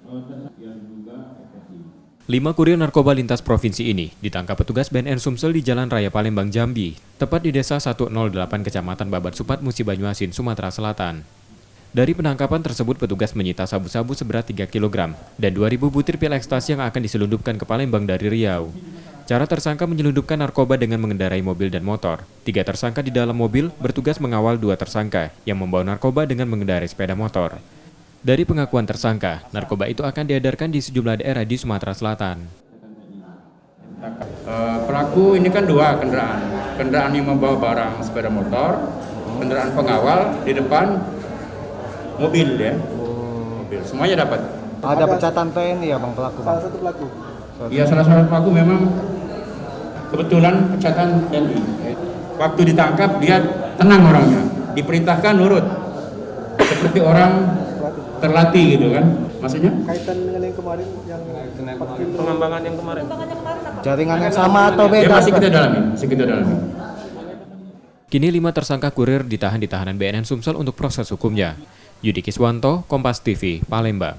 5 kurir narkoba lintas provinsi ini ditangkap petugas BNN Sumsel di Jalan Raya Palembang, Jambi, tepat di Desa 108 Kecamatan Babat Supat, Musi Banyuasin, Sumatera Selatan. Dari penangkapan tersebut, petugas menyita sabu-sabu seberat 3 kg dan 2.000 butir pil ekstasi yang akan diselundupkan ke Palembang dari Riau. Cara tersangka menyelundupkan narkoba dengan mengendarai mobil dan motor. 3 tersangka di dalam mobil bertugas mengawal 2 tersangka yang membawa narkoba dengan mengendarai sepeda motor. Dari pengakuan tersangka, narkoba itu akan diedarkan di sejumlah daerah di Sumatera Selatan. Pelaku ini kan 2 kendaraan. Kendaraan yang membawa barang sepeda motor, kendaraan pengawal di depan mobil ya. Mobil. Semuanya dapat. Ada pecatan TNI ya Bang pelaku? Salah satu pelaku? Iya, salah satu pelaku memang kebetulan pecatan TNI. Waktu ditangkap dia tenang orangnya, diperintahkan nurut. Seperti orang terlatih gitu kan, maksudnya? Kaitan dengan yang kemarin, yang pengembangan yang kemarin. Jaringan yang sama atau beda? Ya, masih kita dalami. Kini 5 tersangka kurir ditahan di tahanan BNN Sumsel untuk proses hukumnya. Yudi Kiswanto, Kompas TV, Palembang.